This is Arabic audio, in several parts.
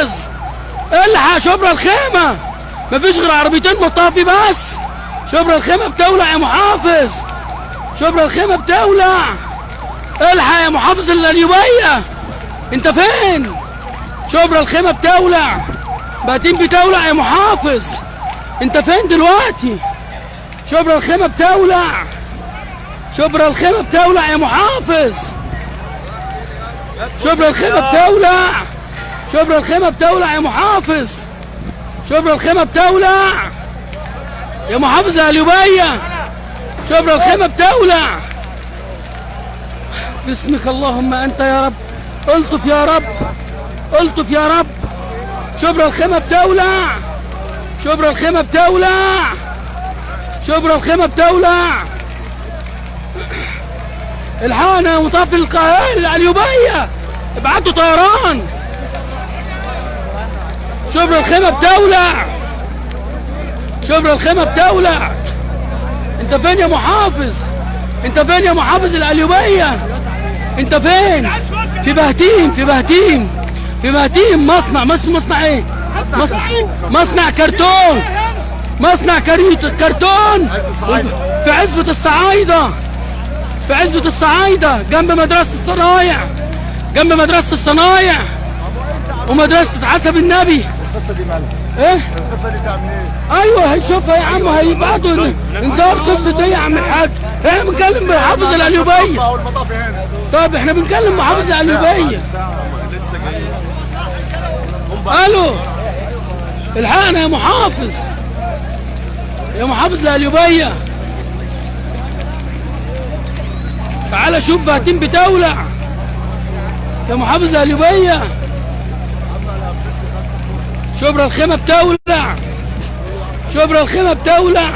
محافظ. الحق شبرا الخيمة، مفيش غير عربيتين مطافي بس. شبرا الخيمة بتولع يا محافظ، شبرا الخيمة بتولع. الحق يا محافظ القليوبية، انت فين؟ شبرا الخيمة بتولع، بهتيم بتولع يا محافظ، انت فين دلوقتي؟ شبرا الخيمة بتولع، شبرا الخيمة بتولع يا محافظ، شبرا الخيمة بتولع، شبرا الخيمة بتولع يا محافظ، شبرا الخيمة بتولع يا محافظ القليوبية، شبرا الخيمة بتولع. باسمك اللهم انت يا رب، الطف يا رب، الطف يا رب. شبرا الخيمة بتولع، شبرا الخيمة بتولع، شبرا الخيمة بتولع. الحقنا يا مطافي القليوبية، ابعتوا طيران. شبرا الخيمة بتولع، شبرا الخيمة بتولع. انت فين يا محافظ؟ انت فين يا محافظ القليوبية؟ انت فين؟ في بهتيم، في بهتيم، في بهتيم. مصنع ايه؟ مصنع كرتون، مصنع كرتون في عزبة الصعايدة، في عزبة الصعايدة جنب مدرسة الصنايع، جنب مدرسة الصنايع ومدرسة حسب النبي. القصة دي مالها؟ ايه؟ القصة دي تعمل ايه؟ ايوه هيشوفها يا عم، هيبعتوا انذار قصة ايه يا عم الحاج؟ احنا بنتكلم محافظ القليوبية. طيب احنا بنتكلم محافظ القليوبية. الو الحقنا يا محافظ، يا محافظ القليوبية، تعالى شوف بهتيم بتولع يا محافظ القليوبية. شبرا الخيمة بتولع، شبرا الخيمة بتولع.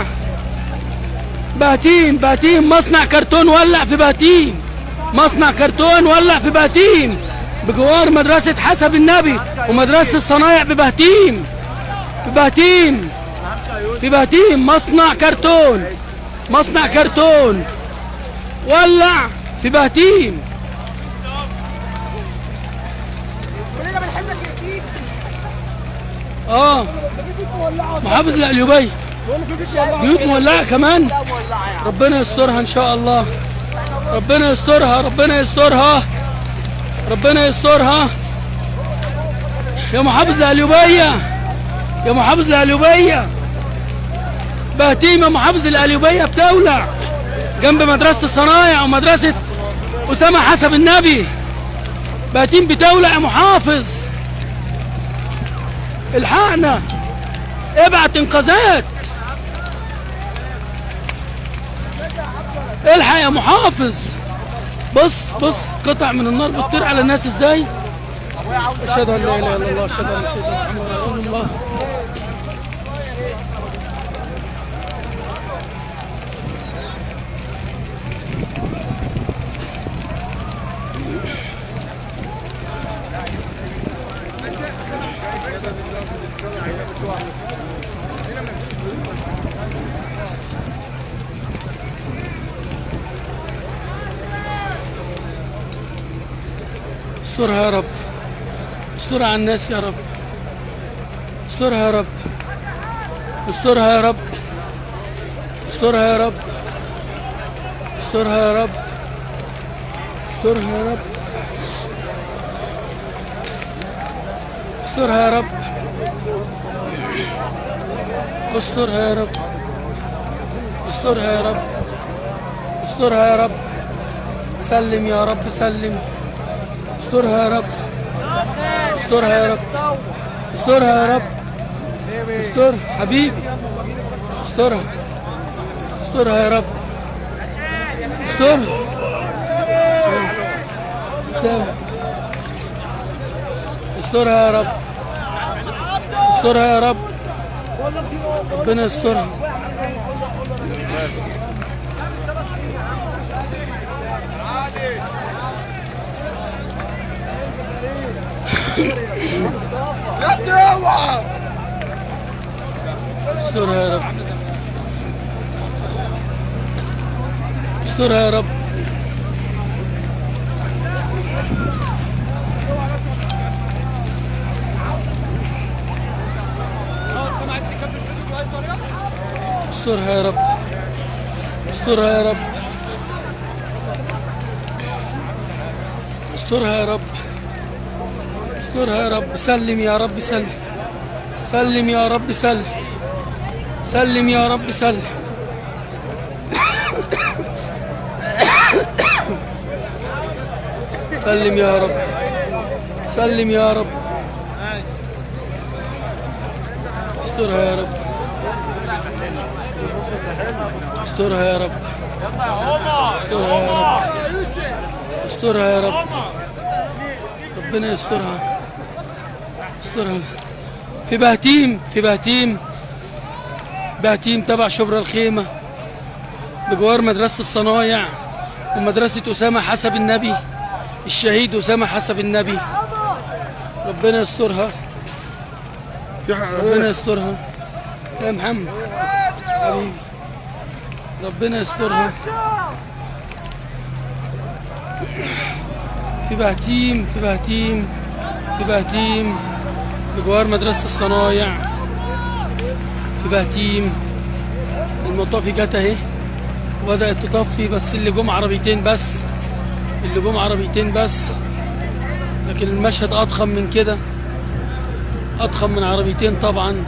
بهتيم مصنع كرتون ولع في بهتيم، مصنع كرتون ولع في بهتيم بجوار مدرسة حسب النبي ومدرسة الصنايع ببهتيم، في بهتيم مصنع كرتون، مصنع كرتون ولع في بهتيم. محافظ القليوبية بيوت مولعة كمان. ربنا يسترها ان شاء الله، ربنا يسترها، ربنا يسترها، ربنا يسترها. يا محافظ القليوبية، يا محافظ القليوبية، بهتيم يا محافظ القليوبية بتولع جنب مدرسة الصنايع ومدرسة أسامة حسب النبي. بهتيم بتولع يا محافظ، الحقنا، ابعت انقاذات، الحق يا محافظ. بص قطع من النار بتطير على الناس ازاي. اشهد ان لا اله الا الله، اشهد ان سيدنا محمد رسول الله. استرها يا رب، استرها على الناس يا رب، استرها يا رب، استرها يا رب، استرها يا رب، استرها يا رب، استرها يا رب، استرها يا رب، استرها يا رب، استرها يا رب، استرها يا رب، سلم يا رب، سلم، استرها يا رب، استرها يا رب، استرها يا رب، استرها حبيبي، استرها، استرها يا رب، استرها، استرها يا رب، استرها يا رب، ربنا يسترها. استرها يا رب، استرها يا رب. استرها يا رب، استرها يا رب، استرها يا رب، استرها يا رب. سلم يا رب، سلم، سلم يا رب، سلم، سلم يا رب، سلم. سلم يا رب، سلم يا رب، استرها يا رب، استرها يا رب، استرها يا رب، استرها يا رب، ربنا يسترها، استرها. في بهتيم، في بهتيم، بهتيم تبع شبرا الخيمة بجوار مدرسة الصنايع ومدرسة أسامة حسب النبي، الشهيد أسامة حسب النبي. ربنا يسترها، ربنا يسترها يا محمد حبيبي، ربنا يسترها. في بهتيم، في بهتيم، في بهتيم بجوار مدرسة الصنايع، في بهتيم. المطافي جت اهي وبدأت تطفي، بس اللي جم عربيتين بس، اللي جم عربيتين بس، لكن المشهد أضخم من كده، أضخم من عربيتين طبعا.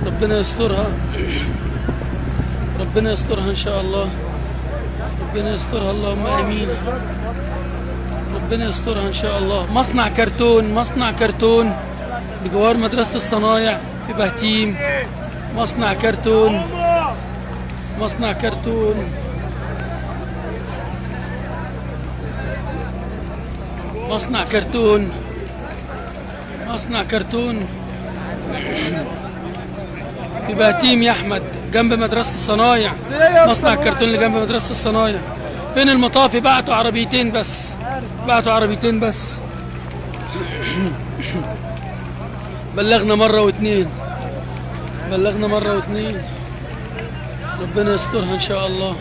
ربنا يسترها، ربنا يسترها إن شاء الله، ربنا يسترها اللهم آمين، ربنا يسترها إن شاء الله. مصنع كرتون، مصنع كرتون بجوار مدرسة الصنايع في بهتيم، مصنع كرتون، مصنع كرتون، مصنع كرتون، مصنع كرتون في بهتيم يا احمد جنب مدرسة الصنايع، مصنع كرتون اللي جنب مدرسة الصنايع. فين المطافي؟ بعتوا عربيتين بس، بعتوا عربيتين بس. بلغنا مرة واتنين، بلغنا مرة واتنين. ربنا يسترها ان شاء الله،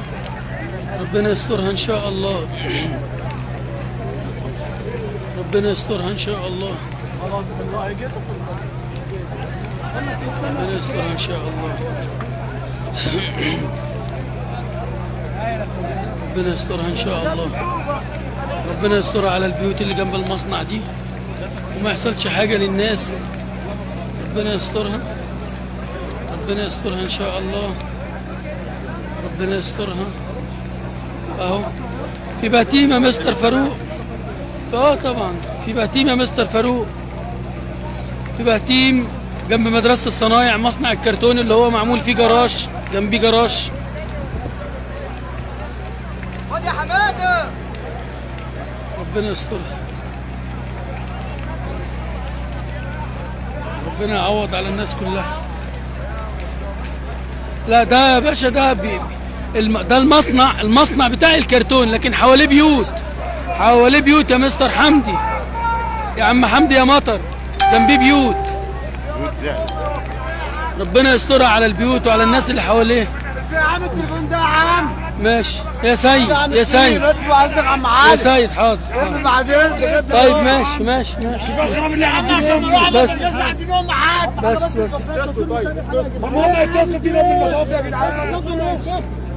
ربنا يسترها ان شاء الله، ربنا يسترها ان شاء الله، ربنا يسترها ان شاء الله، ربنا يسترها ان شاء الله، ربنا يسترها على البيوت اللي جنب المصنع دي وما يحصلش حاجة للناس. ربنا يسترها، ربنا يسترها ان شاء الله، ربنا يسترها. اهو في بهتيم يا مستر فاروق، طبعا في بهتيم يا مستر فاروق، في بهتيم جنب مدرسة الصنايع، مصنع الكرتون اللي هو معمول فيه جراج، جنبيه جراج. خد يا حماده، ربنا يسترها، ربنا يعوض على الناس كلها. لا ده يا باشا ده ده المصنع بتاع الكرتون، لكن حواليه بيوت، حواليه بيوت يا مستر حمدي، يا عم حمدي يا مطر، جنبيه بيوت. ربنا يسترها على البيوت وعلى الناس اللي حواليه. يا عم التليفون ده يا عم. ماشي يا سيد، يا سيد، يا سيد، حاضر. طيب ماشي ماشي ماشي. بس بس المهم يتصلوا بينا بالمطاف يا جدعان.